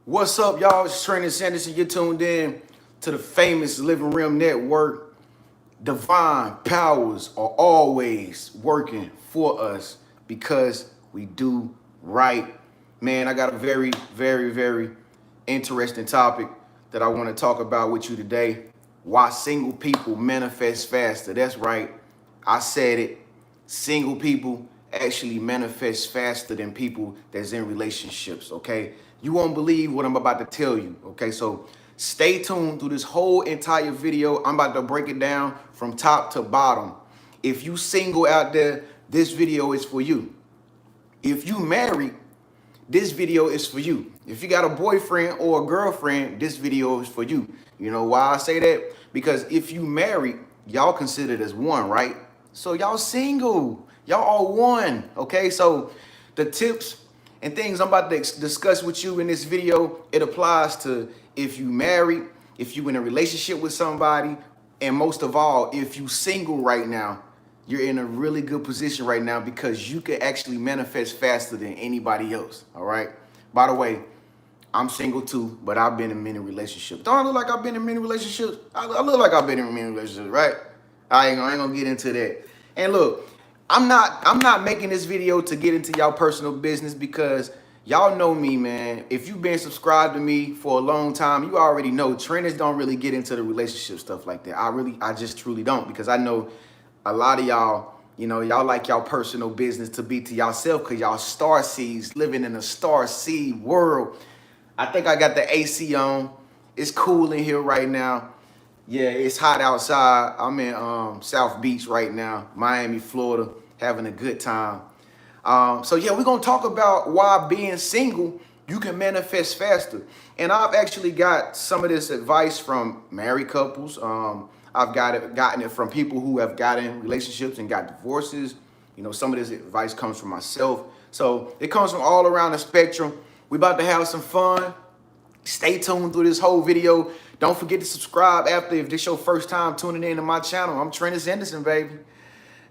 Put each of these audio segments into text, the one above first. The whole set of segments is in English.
What's up, y'all? It's Treniushenderson. You're tuned in to the famous Living Realm Network. Divine powers are always working for us because we do right. Man, I got a very, very interesting topic that I want to talk about with you today. Why single people manifest faster. That's right. I said it. Single people actually manifest faster than people that's in relationships, okay? You won't believe what I'm about to tell you, okay? So stay tuned through this whole entire video. I'm about to break it down from top to bottom. If you single out there, this video is for you. If you married, this video is for you. If you got a boyfriend or a girlfriend, this video is for you. You know why I say that? Because if you married, y'all considered as one, right? So y'all single, y'all all one, okay? So the tips and things I'm about to discuss with you in this video, it applies to if you married, if you in a relationship with somebody, and most of all, if you single right now, you're in a really good position right now because you can actually manifest faster than anybody else, all right? By the way, I'm single too, but I've been in many relationships. Don't I look like I've been in many relationships? I look like I've been in many relationships, right? I ain't gonna get into that. And look, I'm not making this video to get into y'all personal business because y'all know me, man. If you've been subscribed to me for a long time, you already know Trenius don't really get into the relationship stuff like that. I just truly don't, because I know a lot of y'all, you know, y'all like y'all personal business to be to yourself because y'all star seeds living in a star seed world. I think I got the AC on. It's cool in here right now. Yeah, it's hot outside. I'm in South Beach right now, Miami, Florida, having a good time. So yeah, we're gonna talk about why being single, you can manifest faster. And I've actually got some of this advice from married couples. I've gotten it from people who have gotten relationships and got divorces. You know, some of this advice comes from myself. So it comes from all around the spectrum. We're about to have some fun. Stay tuned through this whole video. Don't forget to subscribe after if this your first time tuning into my channel. I'm Treniushenderson, baby.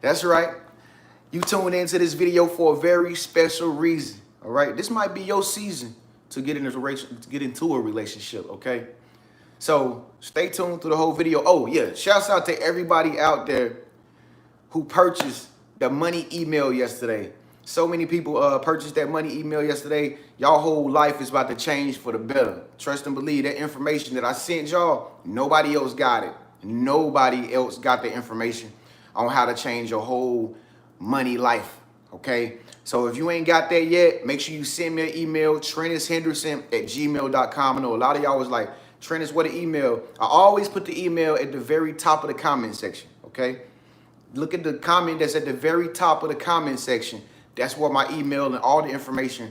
That's right. You tuned into this video for a very special reason. All right. This might be your season to get into a relationship. Okay. So stay tuned through the whole video. Oh yeah, shouts out to everybody out there who purchased the money email yesterday. So many people purchased that money email yesterday. Y'all whole life is about to change for the better. Trust and believe that information that I sent y'all, nobody else got it. Nobody else got the information on how to change your whole money life, okay? So if you ain't got that yet, make sure you send me an email, treniushenderson@gmail.com. I know a lot of y'all was like, Trenius, what an email? I always put the email at the very top of the comment section, okay? Look at the comment that's at the very top of the comment section. That's where my email and all the information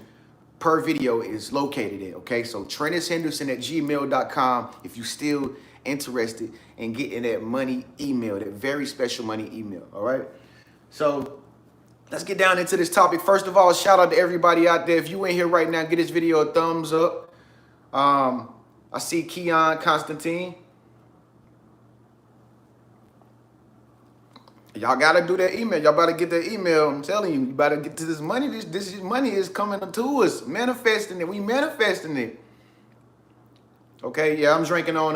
per video is located at, okay? So treniushenderson@gmail.com if you still interested in getting that money email, that very special money email, all right? So let's get down into this topic. First of all, shout out to everybody out there. If you in here right now, give this video a thumbs up. I see Keon Constantine. Y'all gotta do that email. Y'all better get that email. I'm telling you, you better get to this money. This money is coming to us, manifesting it. We manifesting it. Okay, yeah, I'm drinking on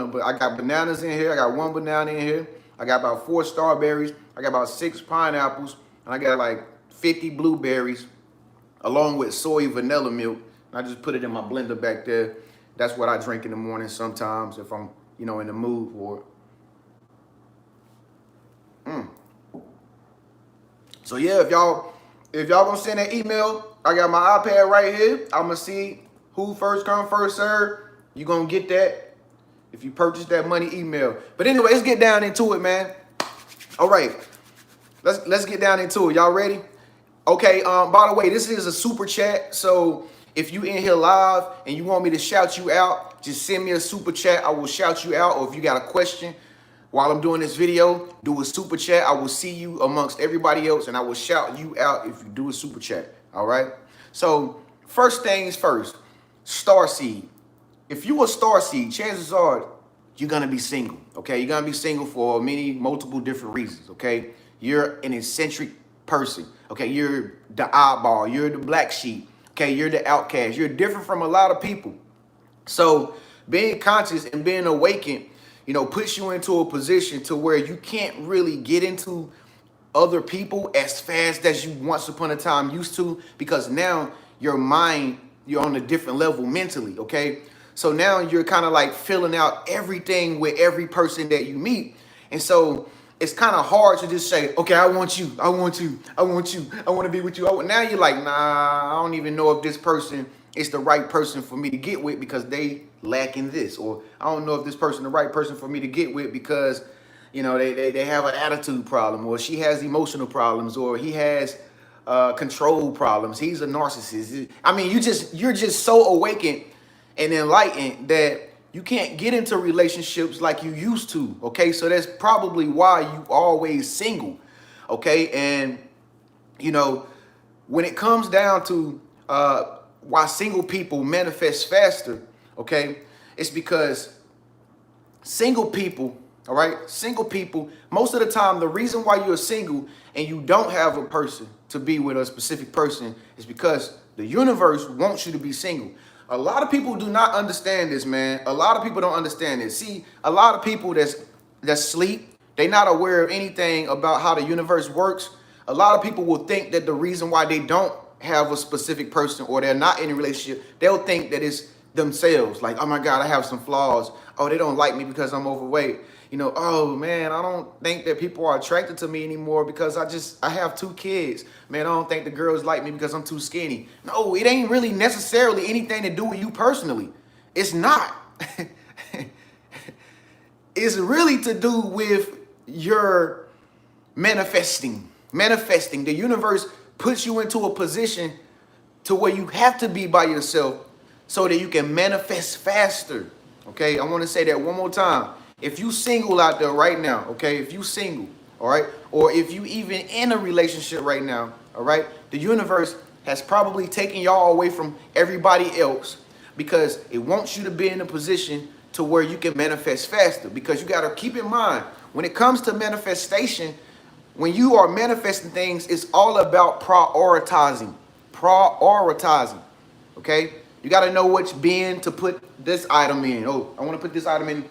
but I got bananas in here. I got one banana in here. I got about 4 strawberries. I got about 6 pineapples, and I got like 50 blueberries, along with soy vanilla milk. And I just put it in my blender back there. That's what I drink in the morning sometimes if I'm, you know, in the mood for it. So yeah, if y'all gonna send an email, I got my iPad right here. I'm gonna see who first come, first serve. You gonna get that if you purchase that money email. But anyway, let's get down into it, man. All right, let's get down into it. Y'all ready? Okay. By the way, this is a super chat. So if you in here live and you want me to shout you out, just send me a super chat. I will shout you out. Or if you got a question while I'm doing this video, do a super chat. I will see you amongst everybody else, and I will shout you out if you do a super chat. All right. So first things first, star seed. If you a star seed, chances are you're gonna be single. Okay, you're gonna be single for multiple different reasons. Okay, you're an eccentric person. Okay, you're the oddball. You're the black sheep. Okay, you're the outcast. You're different from a lot of people. So being conscious and being awakened, puts you into a position to where you can't really get into other people as fast as you once upon a time used to, because now your mind, you're on a different level mentally, okay? So now you're kind of like filling out everything with every person that you meet. And so it's kind of hard to just say, okay, I want you, I want you, I want you, I want to be with you. Now you're like, nah, I don't even know if this person is the right person for me to get with because they lack in this. Or I don't know if this person the right person for me to get with because, they have an attitude problem, or she has emotional problems, or he has control problems. He's a narcissist. I mean, you're just so awakened and enlightened that you can't get into relationships like you used to. Okay, so that's probably why you always single. Okay, and when it comes down to why single people manifest faster, okay, it's because single people, all right, single people, most of the time, the reason why you're single and you don't have a person to be with, a specific person, is because the universe wants you to be single. A lot of people do not understand this, man. A lot of people don't understand this. See, a lot of people that sleep, they're not aware of anything about how the universe works. A lot of people will think that the reason why they don't have a specific person or they're not in a relationship, they'll think that it's themselves. Like, oh my God, I have some flaws. Oh, they don't like me because I'm overweight. Oh man, I don't think that people are attracted to me anymore because I have 2 kids. Man, I don't think the girls like me because I'm too skinny. No, it ain't really necessarily anything to do with you personally. It's not. It's really to do with your manifesting. The universe puts you into a position to where you have to be by yourself so that you can manifest faster. Okay, I want to say that one more time. If you single out there right now, okay, if you single, all right, or if you even in a relationship right now, all right, the universe has probably taken y'all away from everybody else because it wants you to be in a position to where you can manifest faster. Because you got to keep in mind, when it comes to manifestation, when you are manifesting things, it's all about prioritizing, okay? You got to know which bin to put this item in. Oh, I want to put this item in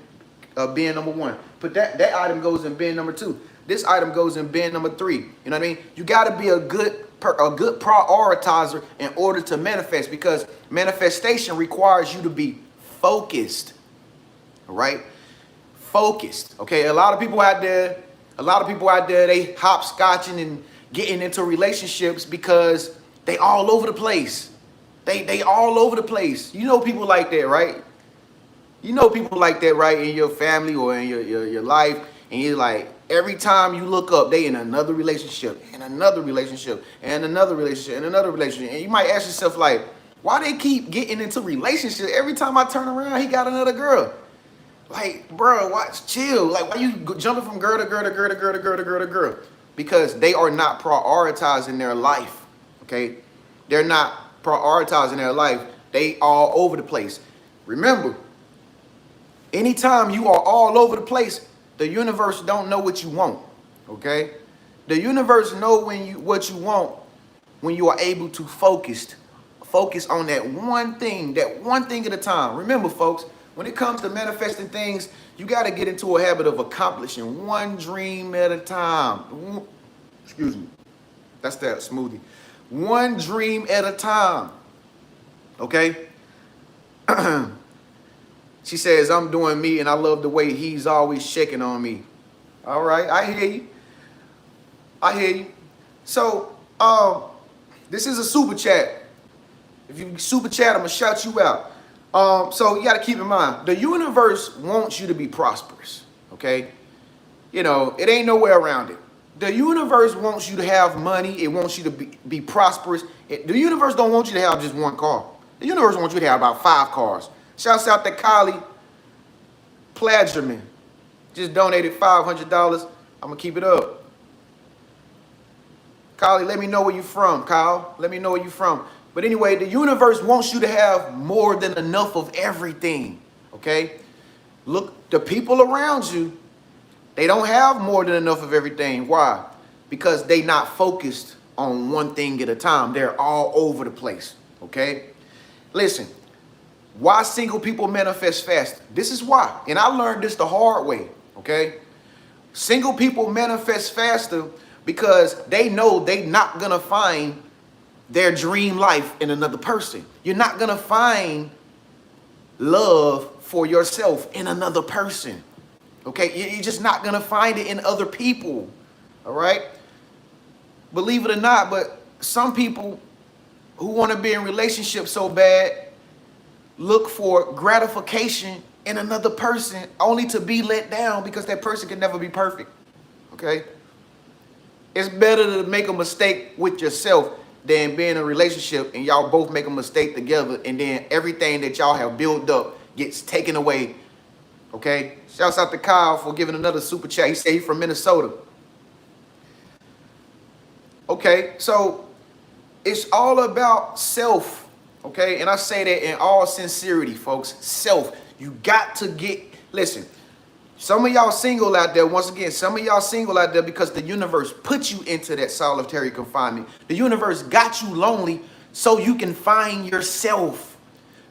bin number 1. But that item goes in bin number 2. This item goes in bin number 3. You know what I mean? You got to be a good prioritizer in order to manifest, because manifestation requires you to be focused. All right? Focused. Okay? A lot of people out there, they hopscotching and getting into relationships because they all over the place. They all over the place. You know people like that, right? You know people like that, right? In your family or in your life. And you're like, every time you look up, they in another relationship, and another relationship, and another relationship, and another relationship. And you might ask yourself, like, why they keep getting into relationships? Every time I turn around, he got another girl. Like, bro, watch, chill. Like, why you jumping from girl to girl to girl to girl to girl to girl to girl? Because they are not prioritizing their life, okay? They're not prioritizing their life. They all over the place. Remember, anytime you are all over the place, the universe don't know what you want, okay? The universe know what you want when you are able to focus on that one thing at a time. Remember, folks, when it comes to manifesting things, you got to get into a habit of accomplishing one dream at a time. Excuse me. That's that smoothie. One dream at a time. Okay? She says, I'm doing me, and I love the way he's always checking on me. All right, I hear you. So, this is a super chat. If you super chat, I'm going to shout you out. So you got to keep in mind, the universe wants you to be prosperous, okay? It ain't no way around it. The universe wants you to have money. It wants you to be prosperous. The universe don't want you to have just one car. The universe wants you to have about 5 cars. Shouts out to Kylie Plagerman. Just donated $500. I'm going to keep it up. Kylie, let me know where you're from, Kyle. Let me know where you're from. But anyway, the universe wants you to have more than enough of everything, okay? Look, the people around you, they don't have more than enough of everything. Why? Because they not focused on one thing at a time. They're all over the place, okay? Listen, why single people manifest faster? This is why, and I learned this the hard way, okay? Single people manifest faster because they know they not gonna find their dream life in another person. You're not gonna find love for yourself in another person, okay? You're just not gonna find it in other people, all right? Believe it or not, but some people who want to be in relationships so bad look for gratification in another person only to be let down because that person can never be perfect, okay? It's better to make a mistake with yourself than be in a relationship and y'all both make a mistake together and then everything that y'all have built up gets taken away, okay? Shouts out to Kyle for giving another super chat. He said he's from Minnesota. Okay, so it's all about self, okay? And I say that in all sincerity, folks. Self. You got to listen, some of y'all single out there, once again, some of y'all single out there because the universe put you into that solitary confinement. The universe got you lonely so you can find yourself.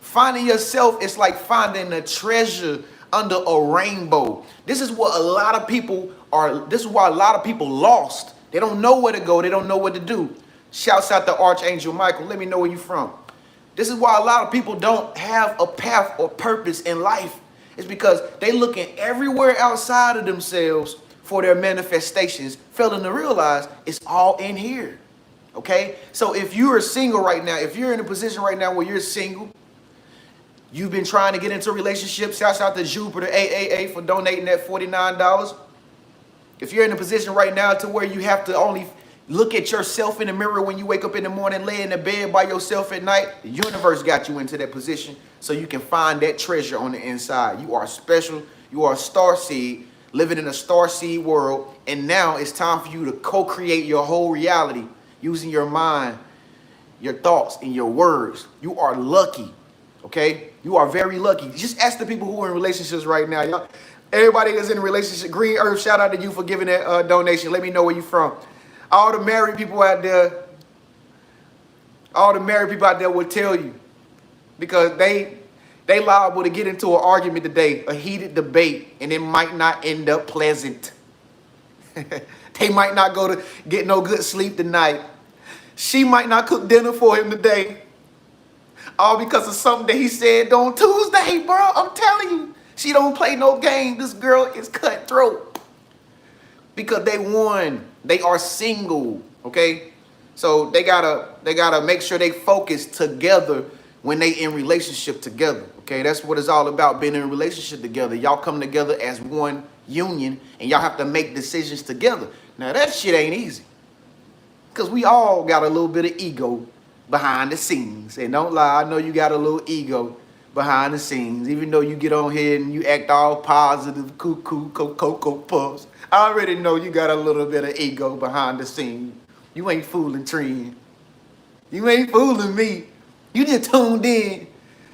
Finding yourself is like finding a treasure under a rainbow. This is what a lot of people this is why a lot of people lost. They don't know where to go. They don't know what to do. Shouts out to Archangel Michael. Let me know where you're from. This is why a lot of people don't have a path or purpose in life. It's because they looking everywhere outside of themselves for their manifestations, failing to realize it's all in here. Okay? So if you are single right now, if you're in a position right now where you're single, you've been trying to get into a relationship, shouts out to Jupiter AAA for donating that $49. If you're in a position right now to where you have to only look at yourself in the mirror when you wake up in the morning, lay in the bed by yourself at night, the universe got you into that position so you can find that treasure on the inside. You are special. You are a star seed living in a star seed world. And now it's time for you to co-create your whole reality using your mind, your thoughts, and your words. You are lucky, okay? You are very lucky. Just ask the people who are in relationships right now. Y'all. Everybody that's in a relationship, Green Earth, shout out to you for giving that donation. Let me know where you're from. All the married people out there will tell you because they liable to get into an argument today, a heated debate, and it might not end up pleasant. They might not go to get no good sleep tonight. She might not cook dinner for him today. All because of something that he said on Tuesday, bro. I'm telling you. She don't play no game. This girl is cutthroat. Because they won. They are single. Okay? So they gotta make sure they focus together when they in relationship together. Okay? That's what it's all about, being in a relationship together. Y'all come together as one union and y'all have to make decisions together. Now that shit ain't easy. Because we all got a little bit of ego behind the scenes. And don't lie, I know you got a little ego behind the scenes, even though you get on here and you act all positive, cuckoo, cocoa puffs. I already know you got a little bit of ego behind the scenes. You ain't fooling Trent. You ain't fooling me. You just tuned in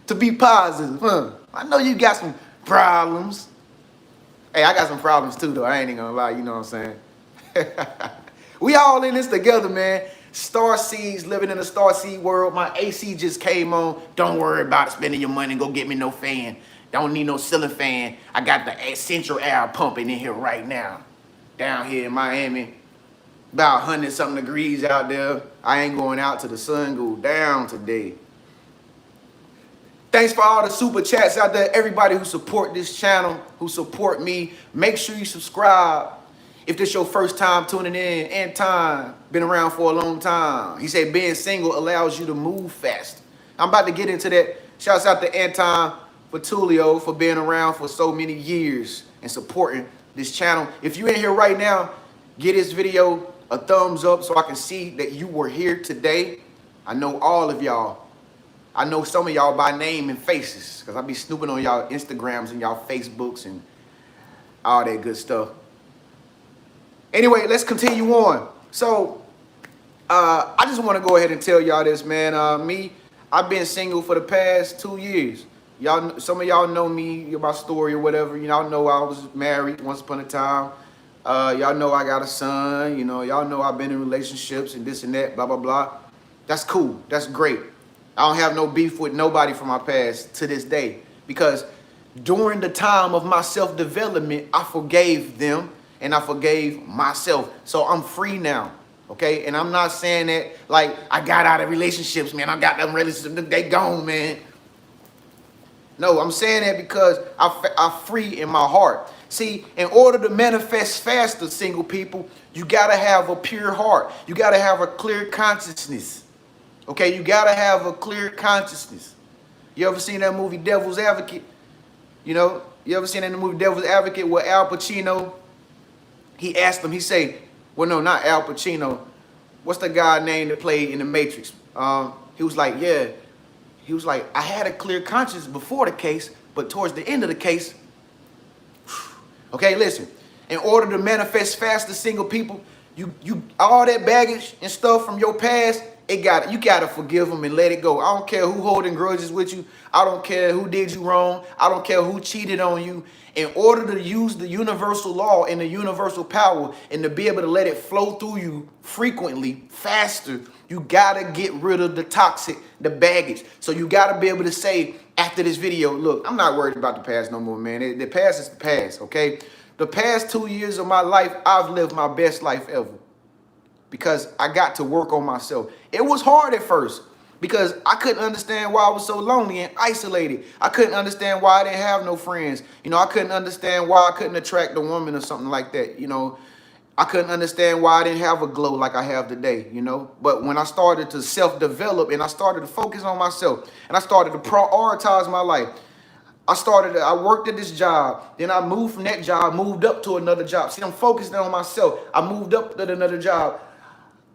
to be positive, huh? I know you got some problems. Hey, I got some problems too, though. I ain't even gonna lie, you know what I'm saying? We all in this together, man. Star seeds, living in a star seed world. My AC just came on. Don't worry about spending your money. Go get me no fan. Don't need no ceiling fan. I got the central air pumping in here right now. Down here in Miami. About 100-something degrees out there. I ain't going out till the sun go down today. Thanks for all the super chats out there. Everybody who support this channel, who support me. Make sure you subscribe. If this your first time tuning in, Anton, been around for a long time. He said being single allows you to move fast. I'm about to get into that. Shouts out to Anton Fatulio for being around for so many years and supporting this channel. If you're in here right now, give this video a thumbs up so I can see that you were here today. I know all of y'all. I know some of y'all by name and faces because I be snooping on y'all Instagrams and y'all Facebooks and all that good stuff. Anyway, let's continue on. So, I just want to go ahead and tell y'all this, man. I've been single for the past 2 years. Y'all, some of y'all know me, my story or whatever. Y'all know I was married once upon a time. Y'all know I got a son. You know, y'all know I've been in relationships and this and that, blah, blah, blah. That's cool. That's great. I don't have no beef with nobody from my past to this day, because during the time of my self-development, I forgave them and I forgave myself. So I'm free now. Okay, and I'm not saying that like I got out of relationships, man. I got them relationships, they gone, man. No, I'm saying that because I'm free in my heart. See, in order to manifest faster, single people, you gotta have a pure heart. You gotta have a clear consciousness. Okay, you gotta have a clear consciousness. You ever seen that movie Devil's Advocate? You know, you ever seen that in the movie Devil's Advocate where Al Pacino, he asked him, he say, well, no, not Al Pacino. What's the guy name that played in The Matrix? He was like, yeah. He was like, I had a clear conscience before the case, but towards the end of the case, okay, listen. In order to manifest faster, single people, you all that baggage and stuff from your past, you gotta forgive them and let it go. I don't care who holding grudges with you. I don't care who did you wrong. I don't care who cheated on you. In order to use the universal law and the universal power and to be able to let it flow through you frequently, faster, you gotta get rid of the toxic, the baggage. So you gotta be able to say after this video, look, I'm not worried about the past no more, man. The past is the past, okay? The past 2 years of my life, I've lived my best life ever, because I got to work on myself. It was hard at first because I couldn't understand why I was so lonely and isolated. I couldn't understand why I didn't have no friends. You know, I couldn't understand why I couldn't attract a woman or something like that. You know, I couldn't understand why I didn't have a glow like I have today, you know. But when I started to self-develop and I started to focus on myself and I started to prioritize my life, I worked at this job, then I moved from that job, moved up to another job. See, I'm focusing on myself. I moved up to another job.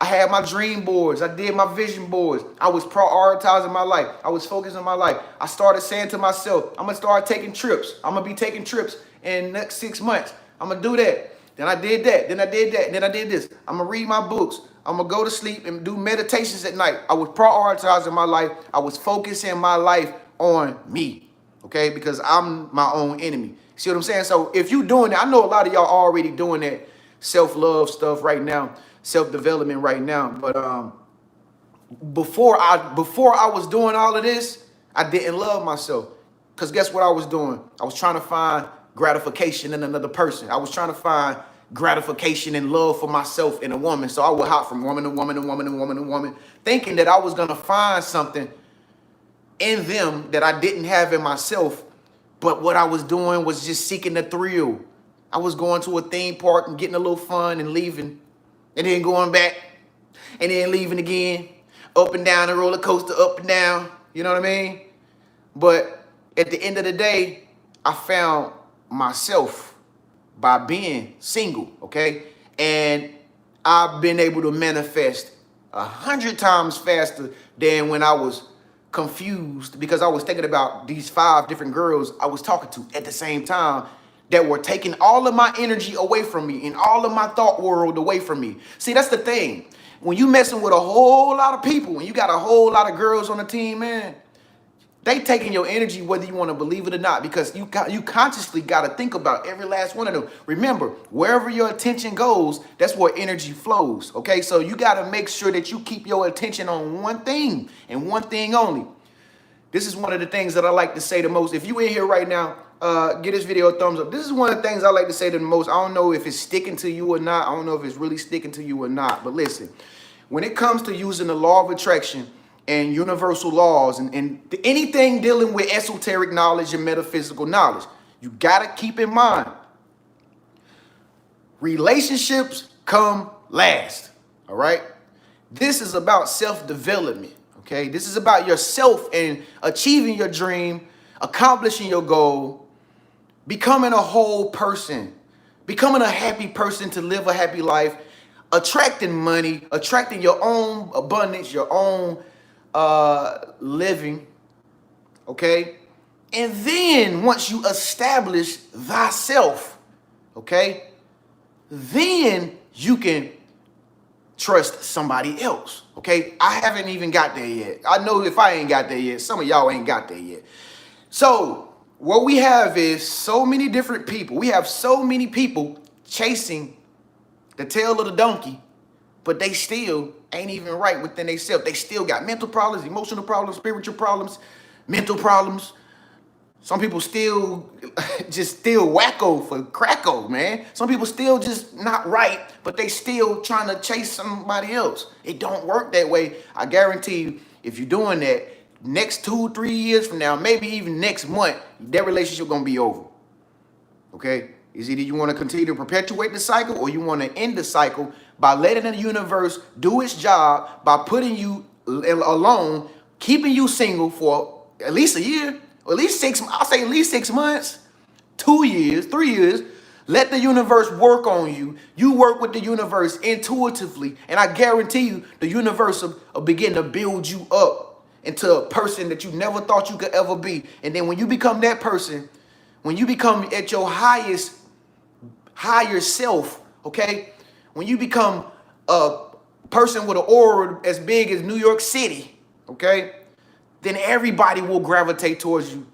I had my dream boards. I did my vision boards. I was prioritizing my life. I was focusing on my life. I started saying to myself, I'm going to start taking trips. I'm going to be taking trips in the next 6 months. I'm going to do that. Then I did that. Then I did that. Then I did this. I'm going to read my books. I'm going to go to sleep and do meditations at night. I was prioritizing my life. I was focusing my life on me. Okay? Because I'm my own enemy. See what I'm saying? So if you're doing that, I know a lot of y'all already doing that self-love stuff right now. Self-development right now, but before I was doing all of this, I didn't love myself, because guess what I was doing? I was trying to find gratification in another person. I was trying to find gratification and love for myself in a woman. So I would hop from woman to woman to woman to woman to woman, thinking that I was gonna find something in them that I didn't have in myself. But what I was doing was just seeking the thrill. I was going to a theme park and getting a little fun and leaving. And then going back, and then leaving again, up and down the roller coaster, up and down, you know what I mean? But at the end of the day, I found myself by being single, okay? And I've been able to manifest 100 times faster than when I was confused, because I was thinking about these 5 different girls I was talking to at the same time, that were taking all of my energy away from me and all of my thought world away from me. See, that's the thing. When you messing with a whole lot of people, when you got a whole lot of girls on the team, man, they taking your energy whether you want to believe it or not, because you consciously got to think about every last one of them. Remember, wherever your attention goes, that's where energy flows, okay? So you got to make sure that you keep your attention on one thing and one thing only. This is one of the things that I like to say the most. If you in here right now, give this video a thumbs up. This is one of the things I like to say the most. I don't know if it's sticking to you or not. I don't know if it's really sticking to you or not. But listen, when it comes to using the law of attraction and universal laws and anything dealing with esoteric knowledge and metaphysical knowledge, you got to keep in mind, relationships come last, all right? This is about self-development, okay? This is about yourself and achieving your dream, accomplishing your goal, becoming a whole person, becoming a happy person to live a happy life, attracting money, attracting your own abundance, your own living, okay? And then once you establish thyself, okay, then you can trust somebody else, okay? I haven't even got there yet. I know if I ain't got there yet, some of y'all ain't got there yet. So what we have is so many different people. We have so many people chasing the tail of the donkey but they still ain't even right within themselves. They still got mental problems, emotional problems, spiritual problems, mental problems. Some people still just still wacko for cracko, man. Some people still just not right, but they still trying to chase somebody else. It don't work that way. I guarantee you, if you're doing that, next 2-3 years from now, maybe even next month, that relationship gonna be over. Okay? Is either you want to continue to perpetuate the cycle or you want to end the cycle by letting the universe do its job by putting you alone, keeping you single for at least a year, or at least I'll say at least 6 months, 2 years, 3 years. Let the universe work on you. You work with the universe intuitively, and I guarantee you the universe will begin to build you up into a person that you never thought you could ever be. And then when you become that person, when you become at your higher self, okay? When you become a person with an aura as big as New York City, okay? Then everybody will gravitate towards you.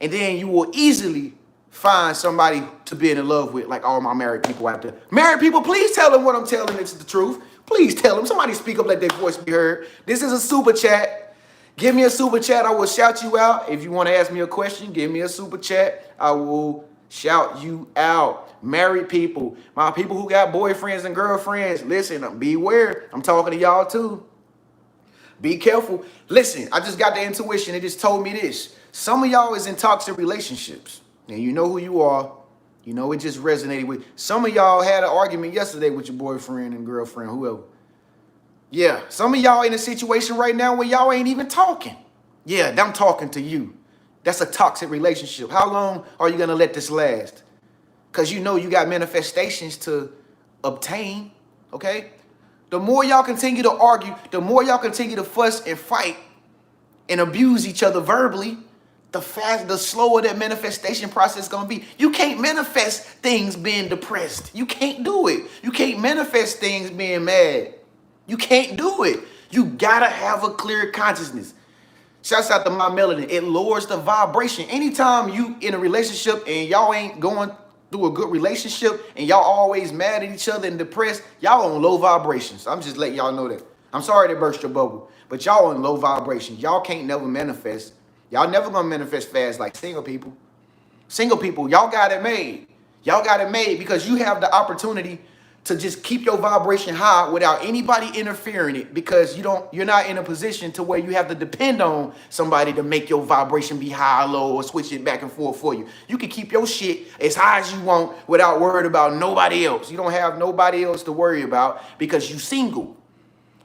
And then you will easily find somebody to be in love with, like all my married people out there. Married people, please tell them what I'm telling. It's the truth. Please tell them. Somebody speak up, let their voice be heard. This is a super chat. Give me a super chat. I will shout you out. If you want to ask me a question, give me a super chat. I will shout you out. Married people, my people who got boyfriends and girlfriends, listen, beware. I'm talking to y'all too. Be careful. Listen, I just got the intuition. It just told me this. Some of y'all is in toxic relationships. And you know who you are. You know, it just resonated with. Some of y'all had an argument yesterday with your boyfriend and girlfriend, whoever. Yeah, some of y'all in a situation right now where y'all ain't even talking. Yeah, I'm talking to you. That's a toxic relationship. How long are you going to let this last? Because you know you got manifestations to obtain, okay? The more y'all continue to argue, the more y'all continue to fuss and fight and abuse each other verbally, the slower that manifestation process is going to be. You can't manifest things being depressed. You can't do it. You can't manifest things being mad. You can't do it. You got to have a clear consciousness. Shouts out to my melanin. It lowers the vibration. Anytime you in a relationship and y'all ain't going through a good relationship and y'all always mad at each other and depressed, y'all on low vibrations. I'm just letting y'all know that. I'm sorry to burst your bubble, but y'all on low vibrations. Y'all can't never manifest. Y'all never gonna manifest fast like single people. Single people, y'all got it made. Y'all got it made because you have the opportunity to just keep your vibration high without anybody interfering it, because you're not in a position to where you have to depend on somebody to make your vibration be high or low or switch it back and forth for you. You can keep your shit as high as you want without worrying about nobody else. You don't have nobody else to worry about because you single.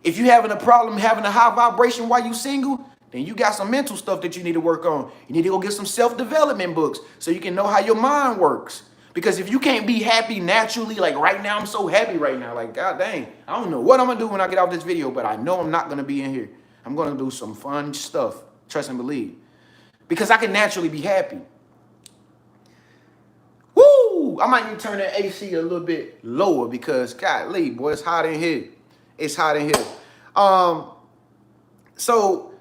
If you having a problem having a high vibration while you single, then you got some mental stuff that you need to work on. You need to go get some self-development books so you can know how your mind works. Because if you can't be happy naturally, like right now, I'm so happy right now. Like, God dang, I don't know what I'm going to do when I get off this video, but I know I'm not going to be in here. I'm going to do some fun stuff. Trust and believe. Because I can naturally be happy. Woo! I might need to turn that AC a little bit lower because, golly, boy, it's hot in here. It's hot in here. So,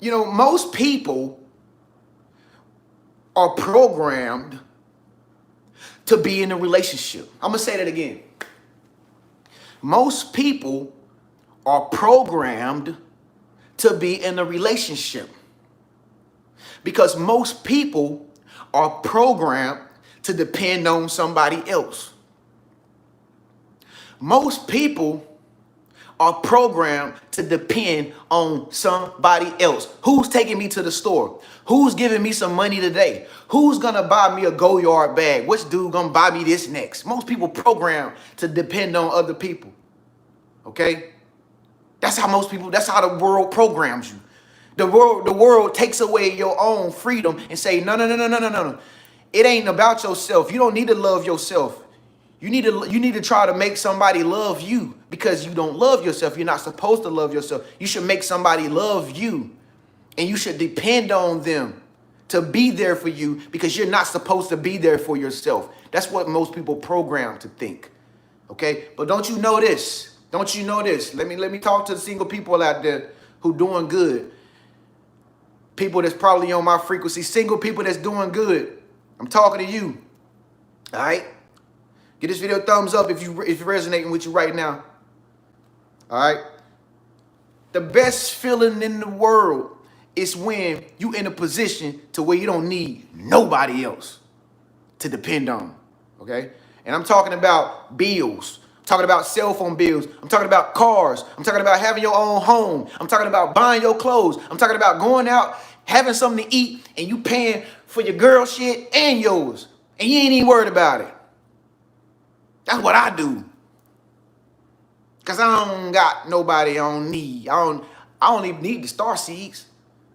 you know, most people are programmed to be in a relationship. I'm going to say that again. Most people are programmed to be in a relationship because most people are programmed to depend on somebody else. Most people are programmed to depend on somebody else. Who's taking me to the store? Who's giving me some money today? Who's gonna buy me a Go-Yard bag? Which dude gonna buy me this next? Most people programmed to depend on other people. Okay? That's how the world programs you. The world takes away your own freedom and say, no. It ain't about yourself. You don't need to love yourself. You need to try to make somebody love you because you don't love yourself. You're not supposed to love yourself. You should make somebody love you, and you should depend on them to be there for you because you're not supposed to be there for yourself. That's what most people program to think. Okay? But don't you know this? Don't you know this? Let me talk to the single people out there who doing good. People that's probably on my frequency. Single people that's doing good. I'm talking to you. All right? Give this video a thumbs up if you're resonating with you right now. All right. The best feeling in the world is when you in a position to where you don't need nobody else to depend on. Okay. And I'm talking about bills. I'm talking about cell phone bills. I'm talking about cars. I'm talking about having your own home. I'm talking about buying your clothes. I'm talking about going out, having something to eat, and you paying for your girl shit and yours. And you ain't even worried about it. That's what I do. Cause I don't got nobody I don't need. I don't even need the star seeds.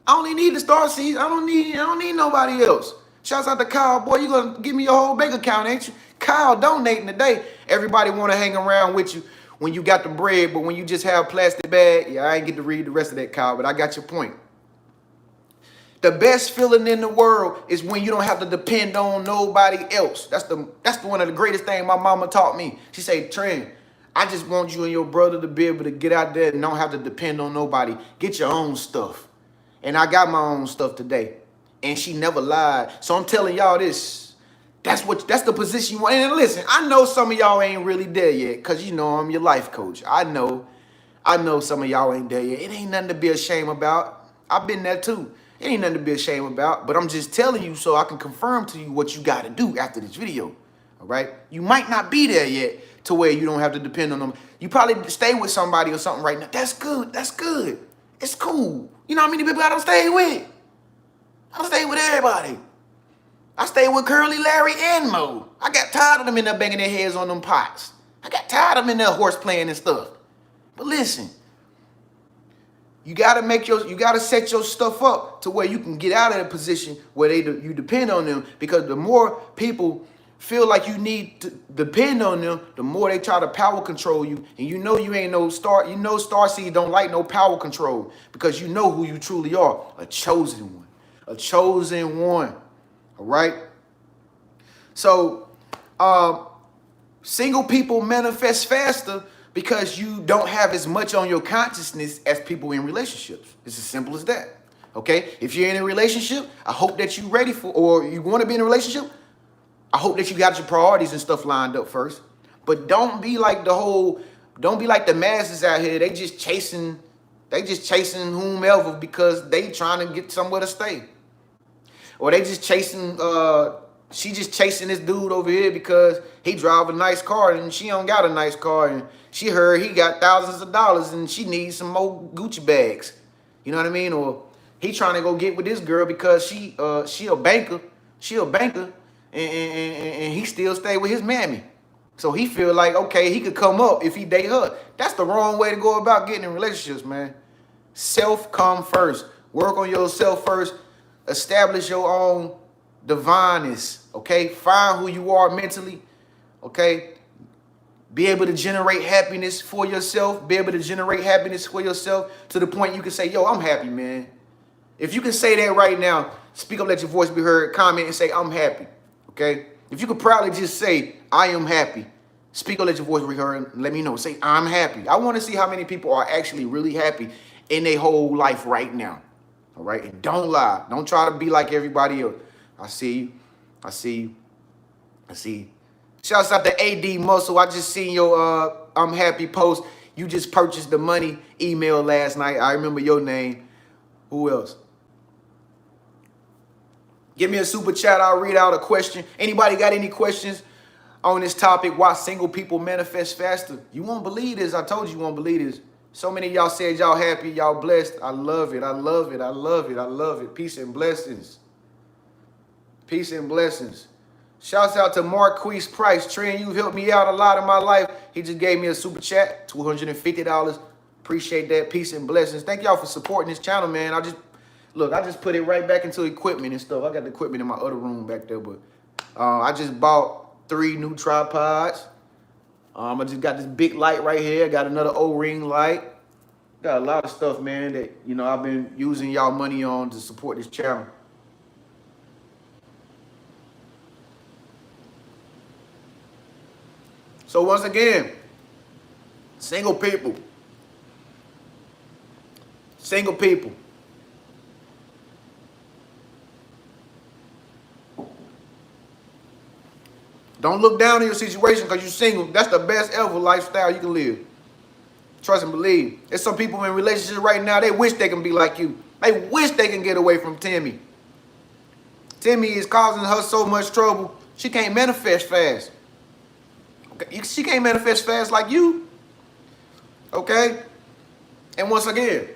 I only need the star seeds. I don't need nobody else. Shouts out to Kyle, boy. You gonna give me your whole bank account, ain't you? Kyle donating today. Everybody wanna hang around with you when you got the bread, but when you just have a plastic bag, yeah, I ain't get to read the rest of that, Kyle, but I got your point. The best feeling in the world is when you don't have to depend on nobody else. That's one of the greatest things my mama taught me. She said, Tren, I just want you and your brother to be able to get out there and don't have to depend on nobody. Get your own stuff. And I got my own stuff today. And she never lied. So I'm telling y'all this. That's the position you want. And listen, I know some of y'all ain't really there yet, because you know I'm your life coach. I know some of y'all ain't there yet. It ain't nothing to be ashamed about. I've been there too. It ain't nothing to be ashamed about. But I'm just telling you so I can confirm to you what you got to do after this video. All right? You might not be there yet to where you don't have to depend on them. You probably stay with somebody or something right now. That's good. That's good. It's cool. You know how many people I don't stay with? I don't stay with everybody. I stay with Curly, Larry, and Mo. I got tired of them in there banging their heads on them pots. I got tired of them in there horse playing and stuff. But listen, you gotta set your stuff up to where you can get out of the position where you depend on them, because the more people feel like you need to depend on them, the more they try to power control you. And you know you ain't no star. You know Starseed don't like no power control, because you know who you truly are. A chosen one. A chosen one. All right? So, single people manifest faster because you don't have as much on your consciousness as people in relationships. It's as simple as that. Okay? If you're in a relationship, I hope that you're ready for, or you want to be in a relationship, I hope that you got your priorities and stuff lined up first. But don't be like the masses out here. They just chasing whomever because they trying to get somewhere to stay. Or they just chasing, she just chasing this dude over here because he drive a nice car and she don't got a nice car, and she heard he got thousands of dollars and she needs some more Gucci bags. You know what I mean? Or he trying to go get with this girl because she a banker. And he still stay with his mammy. So he feel like, okay, he could come up if he date her. That's the wrong way to go about getting in relationships, man. Self come first. Work on yourself first. Establish your own divineness, okay? Find who you are mentally, okay? Be able to generate happiness for yourself. Be able to generate happiness for yourself to the point you can say, yo, I'm happy, man. If you can say that right now, speak up, let your voice be heard, comment and say, I'm happy. Okay? If you could proudly just say, I am happy. Speak or let your voice be heard and let me know. Say, I'm happy. I want to see how many people are actually really happy in their whole life right now. All right? And don't lie. Don't try to be like everybody else. I see you. I see you. I see you. Shouts out to AD Muscle. I just seen your I'm happy post. You just purchased the money email last night. I remember your name. Who else? Give me a super chat. I'll read out a question. Anybody got any questions on this topic? Why single people manifest faster? You won't believe this. I told you won't believe this. So many of y'all said y'all happy, y'all blessed. I love it. I love it. I love it. I love it. Peace and blessings. Peace and blessings. Shouts out to Marquise Price. Tren, you've helped me out a lot in my life. He just gave me a super chat, $250. Appreciate that. Peace and blessings. Thank y'all for supporting this channel, man. I just put it right back into equipment and stuff. I got the equipment in my other room back there, but I just bought 3 new tripods. I just got this big light right here. I got another O-ring light. Got a lot of stuff, man, that, you know, I've been using y'all money on to support this channel. So once again, single people. Single people. Don't look down on your situation because you're single. That's the best ever lifestyle you can live. Trust and believe. There's some people in relationships right now, they wish they can be like you. They wish they can get away from Timmy. Timmy is causing her so much trouble, she can't manifest fast. Okay? She can't manifest fast like you. Okay? And once again,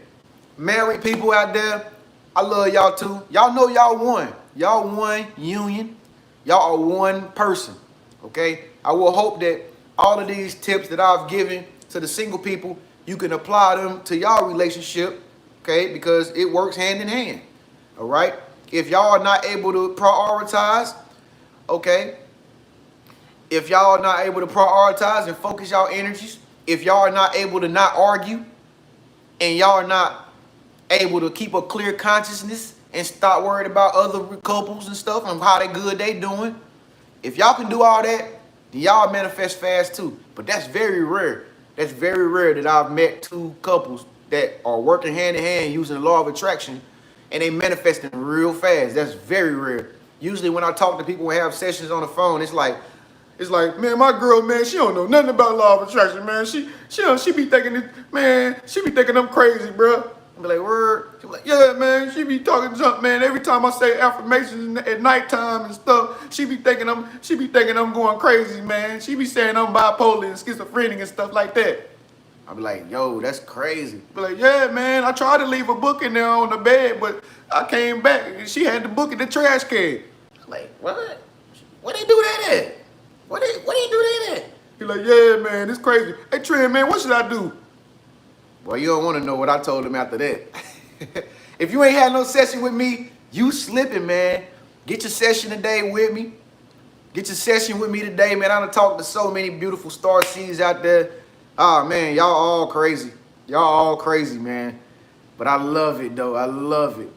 married people out there, I love y'all too. Y'all know y'all one. Y'all one union. Y'all are one person. Okay? I will hope that all of these tips that I've given to the single people, you can apply them to y'all relationship. Okay? Because it works hand in hand. All right? If y'all are not able to prioritize, okay? If y'all are not able to prioritize and focus y'all energies, if y'all are not able to not argue, and y'all are not able to keep a clear consciousness and stop worried about other couples and stuff and how good they doing, if y'all can do all that, then y'all manifest fast too. But that's very rare. That's very rare that I've met two couples that are working hand in hand using the law of attraction and they manifesting real fast. That's very rare. Usually when I talk to people and have sessions on the phone, it's like, man, my girl, man, she don't know nothing about law of attraction, man. She be thinking it, man, she be thinking I'm crazy, bro. I be like, word. She be like, yeah, man, she be talking junk, man. Every time I say affirmations at nighttime and stuff, she be thinking I'm going crazy, man. She be saying I'm bipolar and schizophrenic and stuff like that. I be like, yo, that's crazy. Be like, yeah, man, I tried to leave a book in there on the bed, but I came back and she had the book in the trash can. Like, what? Where they do that at? What do you do that at? He like, yeah, man, it's crazy. Hey, Tren, man, what should I do? Well, you don't want to know what I told him after that. If you ain't had no session with me, you slipping, man. Get your session today with me. Get your session with me today, man. I done talked to so many beautiful star seeds out there. Ah, man, y'all all crazy. Y'all all crazy, man. But I love it, though. I love it.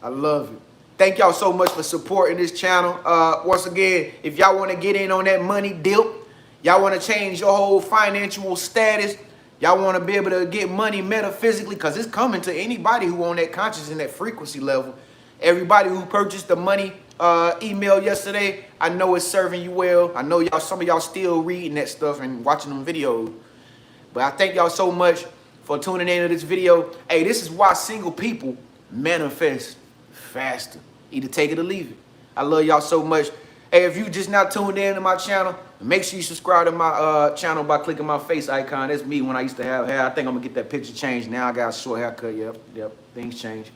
I love it. Thank y'all so much for supporting this channel. Once again, if y'all want to get in on that money dip, y'all want to change your whole financial status, y'all want to be able to get money metaphysically, because it's coming to anybody who on that conscious and that frequency level. Everybody who purchased the money email yesterday, I know it's serving you well. I know y'all, some of y'all still reading that stuff and watching them videos. But I thank y'all so much for tuning into this video. Hey, this is why single people manifest faster. Either take it or leave it. I love y'all so much. Hey, if you just now tuned in to my channel, make sure you subscribe to my channel by clicking my face icon. That's me when I used to have hair. I think I'm going to get that picture changed. Now I got a short haircut. Yep. Things change.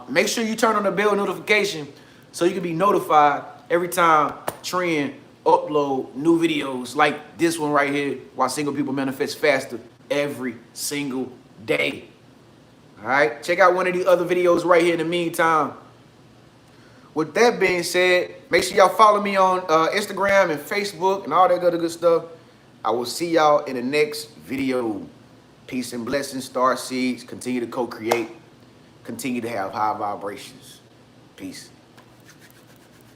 Make sure you turn on the bell notification so you can be notified every time Tren upload new videos like this one right here, Why Single People Manifest Faster, every single day. All right, check out one of the other videos right here in the meantime. With that being said, make sure y'all follow me on Instagram and Facebook and all that other good stuff. I will see y'all in the next video. Peace and blessings, star seeds. Continue to co-create. Continue to have high vibrations. Peace.